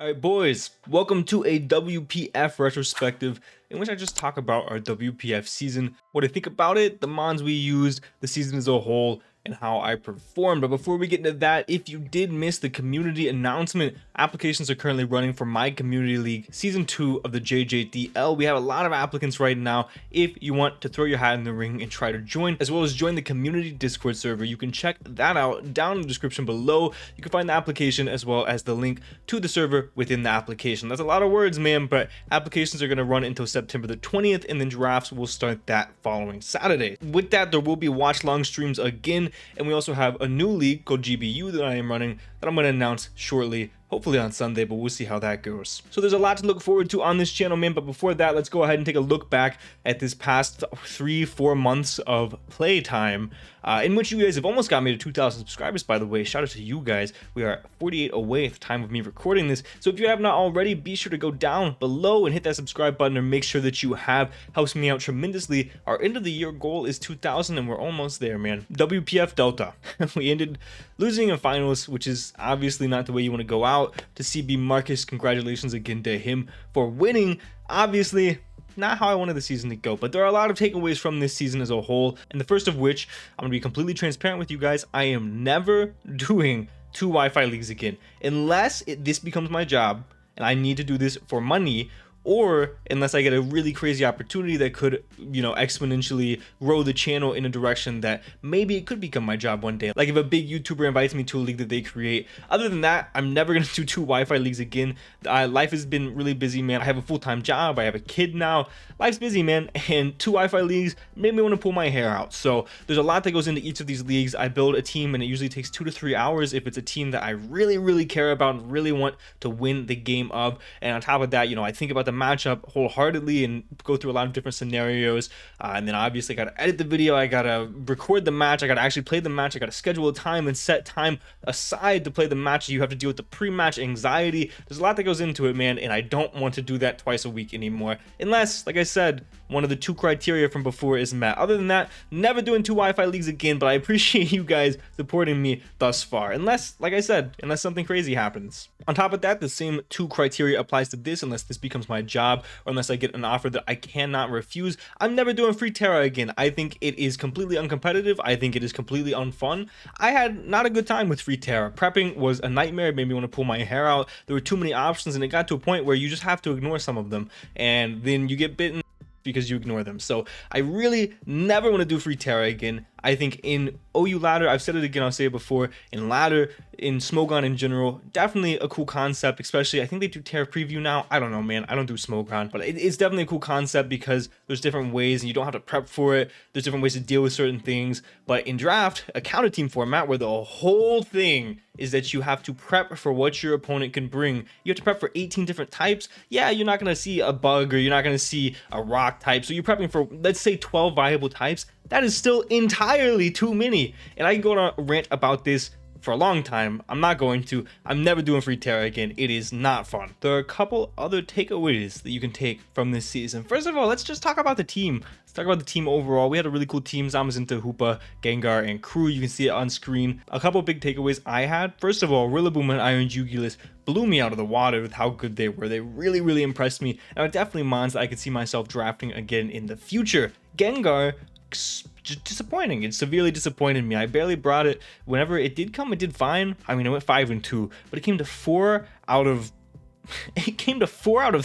Alright boys, welcome to a WPF retrospective in which I just talk about our WPF season, what I think about it, the mons we used, the season as a whole, and how I performed. But before we get into that, if you did miss the community announcement, applications are currently running for my community league season 2 of the JJDL. We have a lot of applicants right now. If you want to throw your hat in the ring and try to join, as well as join the community Discord server, you can check that out down in the description below. You can find the application as well as the link to the server within the application. That's a lot of words, man, but applications are going to run until September the 20th, and then drafts will start that following Saturday. With that, there will be watch long streams again, and we also have a new league called GBU that I am running that I'm going to announce shortly, hopefully on Sunday, but we'll see how that goes. So there's a lot to look forward to on this channel, man, but before that, let's go ahead and take a look back at this past 3-4 months of playtime, in which you guys have almost got me to 2,000 subscribers, by the way. Shout out to you guys. We are 48 away at the time of me recording this, so if you have not already, be sure to go down below and hit that subscribe button, or make sure that you have. Helps me out tremendously. Our end of the year goal is 2,000, and we're almost there, man. WPF Delta. We ended losing in finals, which is obviously not the way you want to go out. To CB Marcus, congratulations again to him for winning. Obviously not how I wanted the season to go, but there are a lot of takeaways from this season as a whole, and the first of which, I'm gonna be completely transparent with you guys, I am never doing 2 Wi-Fi leagues again unless this becomes my job and I need to do this for money, or unless I get a really crazy opportunity that could, exponentially grow the channel in a direction that maybe it could become my job one day. Like if a big YouTuber invites me to a league that they create. Other than that, I'm never going to do 2 Wi-Fi leagues again. Life has been really busy, man. I have a full-time job. I have a kid now. Life's busy, man. And 2 Wi-Fi leagues made me want to pull my hair out. So there's a lot that goes into each of these leagues. I build a team, and it usually takes 2 to 3 hours if it's a team that I really care about and really want to win the game of. And on top of that, I think about the matchup wholeheartedly and go through a lot of different scenarios, and then obviously I gotta edit the video, I gotta record the match, I gotta actually play the match, I gotta schedule a time and set time aside to play the match. You have to deal with the pre-match anxiety. There's a lot that goes into it, man, and I don't want to do that twice a week anymore unless, like I said, one of the 2 criteria from before is met. Other than that, never doing 2 Wi-Fi leagues again, but I appreciate you guys supporting me thus far, unless, like I said, unless something crazy happens. On top of that, the same 2 criteria applies to this, unless this becomes my job or unless I get an offer that I cannot refuse. I'm never doing free Terra again. I think it is completely uncompetitive. I think it is completely unfun. I had not a good time with free Terra. Prepping was a nightmare. It made me want to pull my hair out. There were too many options, and it got to a point where you just have to ignore some of them, and then you get bitten because you ignore them. So I really never want to do free Terra again. I think in OU ladder, I've said it again, I'll say it before, in ladder, in Smogon in general, definitely a cool concept, especially, I think they do Terra preview now. I don't know, man. I don't do Smogon, but it's definitely a cool concept because there's different ways and you don't have to prep for it. There's different ways to deal with certain things. But in draft, a counter team format where the whole thing is that you have to prep for what your opponent can bring. You have to prep for 18 different types. Yeah, you're not going to see a bug or you're not going to see a rock type. So you're prepping for, let's say, 12 viable types. That is still entirely too many. And I can go on a rant about this for a long time. I'm not going to. I'm never doing free Terra again. It is not fun. There are a couple other takeaways that you can take from this season. First of all, let's just talk about the team. Let's talk about the team overall. We had a really cool team. Zamazenta, Hoopa, Gengar, and Crew. You can see it on screen. A couple big takeaways I had. First of all, Rillaboom and Iron Jugulis blew me out of the water with how good they were. They really impressed me. And are definitely mons that I could see myself drafting again in the future. Gengar, just disappointing. It severely disappointed me. I barely brought it. Whenever it did come, it did fine. I mean, it went 5-2, but it came to 4 out of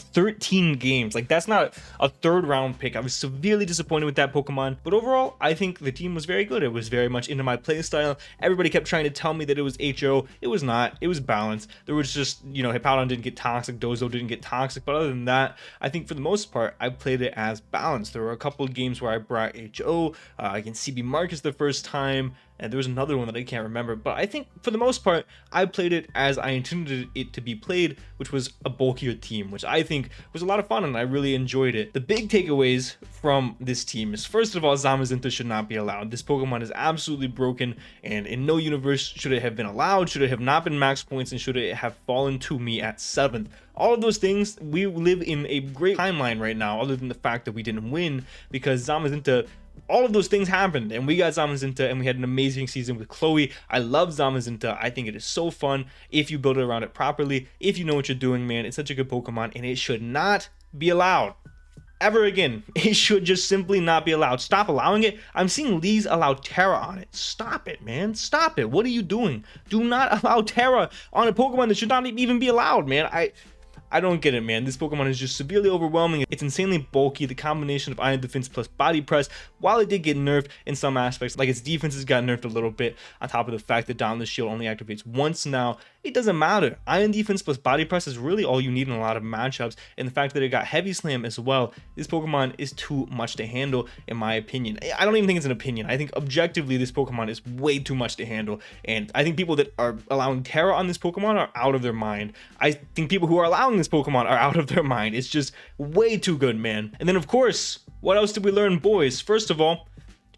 13 games. Like, that's not a 3rd round pick. I was severely disappointed with that Pokemon, but overall I think the team was very good. It was very much into my playstyle. Everybody kept trying to tell me that it was HO. It was not. It was balanced. There was just, Hippowdon didn't get toxic, Dozo didn't get toxic, but other than that, I think for the most part I played it as balanced. There were a couple of games where I brought HO against CB Marcus the first time, and there was another one that I can't remember, but I think for the most part I played it as I intended it to be played, which was a bulkier team, which I think was a lot of fun and I really enjoyed it. The big takeaways from this team is, first of all, Zamazenta should not be allowed. This Pokemon is absolutely broken, and in no universe should it have been allowed, should it have not been max points, and should it have fallen to me at 7th. All of those things, we live in a great timeline right now, other than the fact that we didn't win, because Zamazenta all of those things happened, and we got Zamazenta, and we had an amazing season with Chloe. I love Zamazenta. I think it is so fun if you build it around it properly, if you know what you're doing, man. It's such a good Pokemon, and it should not be allowed ever again. It should just simply not be allowed. Stop allowing it. I'm seeing leagues allow Terra on it. Stop it, man. Stop it. What are you doing? Do not allow Terra on a Pokemon that should not even be allowed, man. I don't get it, man. This Pokemon is just severely overwhelming. It's insanely bulky. The combination of Iron Defense plus Body Press, while it did get nerfed in some aspects, like its defenses got nerfed a little bit, on top of the fact that Dauntless Shield only activates once now, it doesn't matter. Iron Defense plus Body Press is really all you need in a lot of matchups, and the fact that it got Heavy Slam as well, this Pokemon is too much to handle, in my opinion. I don't even think it's an opinion. I think objectively this Pokemon is way too much to handle, and I think people that are allowing Terra on this Pokemon are out of their mind. I think people who are allowing this Pokemon are out of their mind. It's just way too good, man. And then of course, what else did we learn, boys? First of all,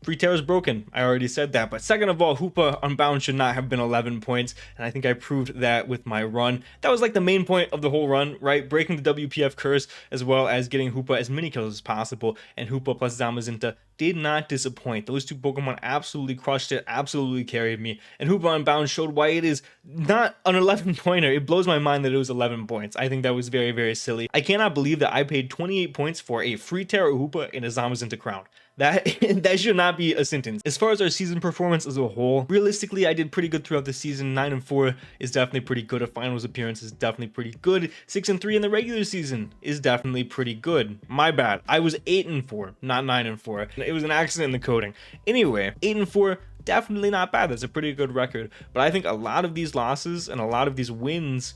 Free Terra is broken. I already said that. But second of all, Hoopa Unbound should not have been 11 points. And I think I proved that with my run. That was like the main point of the whole run, right? Breaking the WPF curse, as well as getting Hoopa as many kills as possible. And Hoopa plus Zamazenta did not disappoint. Those two Pokemon absolutely crushed it, absolutely carried me. And Hoopa Unbound showed why it is not an 11 pointer. It blows my mind that it was 11 points. I think that was very, very silly. I cannot believe that I paid 28 points for a Free Terra Hoopa and a Zamazenta crown. That should not be a sentence. As far as our season performance as a whole, realistically, I did pretty good throughout the season. 9-4 is definitely pretty good. A finals appearance is definitely pretty good. 6-3 in the regular season is definitely pretty good. My bad. I was 8-4, not 9-4. It was an accident in the coding. Anyway, 8-4. Definitely not bad. That's a pretty good record. But I think a lot of these losses and a lot of these wins,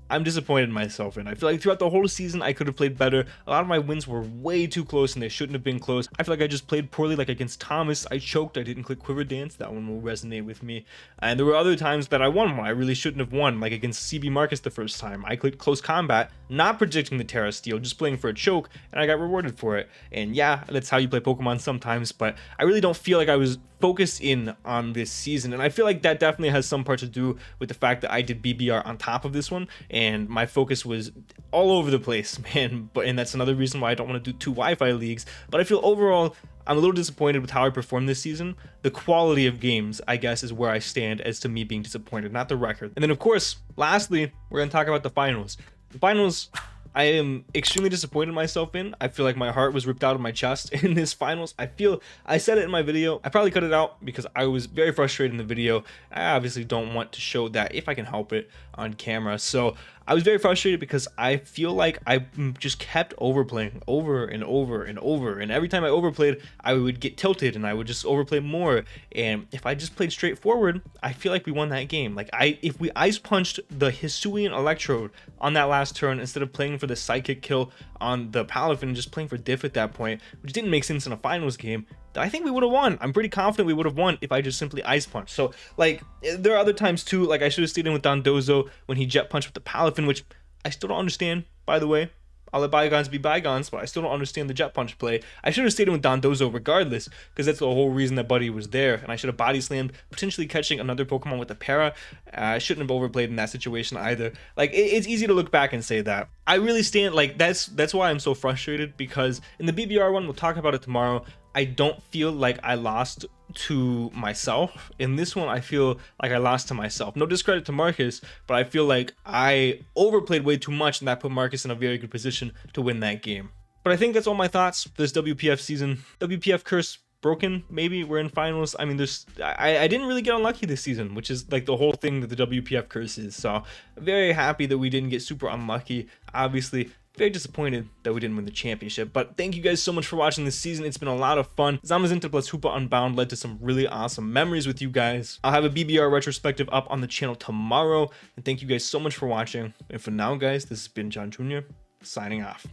I'm disappointed in myself in. I feel like throughout the whole season, I could have played better. A lot of my wins were way too close and they shouldn't have been close. I feel like I just played poorly, like against Thomas. I choked. I didn't click Quiver Dance. That one will resonate with me. And there were other times that I won when I really shouldn't have won, like against CB Marcus the first time. I clicked Close Combat, not predicting the Terra Steel, just playing for a choke, and I got rewarded for it. And yeah, that's how you play Pokemon sometimes, but I really don't feel like I was focused in on this season, and I feel like that definitely has some part to do with the fact that I did BBR on top of this one, and my focus was all over the place, man. And that's another reason why I don't want to do 2 Wi-Fi leagues. But I feel overall I'm a little disappointed with how I performed this season. The quality of games, I guess, is where I stand as to me being disappointed, not the record. And then of course, lastly, we're gonna talk about the finals. The finals, I am extremely disappointed in myself in. I feel like my heart was ripped out of my chest in this finals. I said it in my video. I probably cut it out because I was very frustrated in the video. I obviously don't want to show that if I can help it on camera. So I was very frustrated because I feel like I just kept overplaying over and over and over. And every time I overplayed, I would get tilted and I would just overplay more. And if I just played straightforward, I feel like we won that game. Like if we ice punched the Hisuian Electrode on that last turn instead of playing for the psychic kill on the Palafin and just playing for diff at that point, which didn't make sense in a finals game, I think we would have won. I'm pretty confident we would have won if I just simply ice punched. So like there are other times too, like I should have stayed in with Dondozo when he jet punched with the Palafin, which I still don't understand, by the way. I'll let bygones be bygones, but I still don't understand the jet punch play. I should have stayed in with Dondozo regardless, because that's the whole reason that Buddy was there, and I should have body slammed, potentially catching another Pokemon with a para. I shouldn't have overplayed in that situation either. Like, it's easy to look back and say that. I really stand, like, that's why I'm so frustrated, because in the BBR one, we'll talk about it tomorrow, I don't feel like I lost to myself. In this one, I feel like I lost to myself. No discredit to Marcus, but I feel like I overplayed way too much and that put Marcus in a very good position to win that game. But I think that's all my thoughts for this WPF season. WPF curse broken, maybe. We're in finals. I mean, I didn't really get unlucky this season, which is like the whole thing that the WPF curse is. So very happy that we didn't get super unlucky. Obviously, very disappointed that we didn't win the championship, but thank you guys so much for watching this season. It's been a lot of fun. Zamazenta plus Hoopa Unbound led to some really awesome memories with you guys. I'll have a BBR retrospective up on the channel tomorrow, and thank you guys so much for watching. And for now, guys, this has been John Jr. signing off.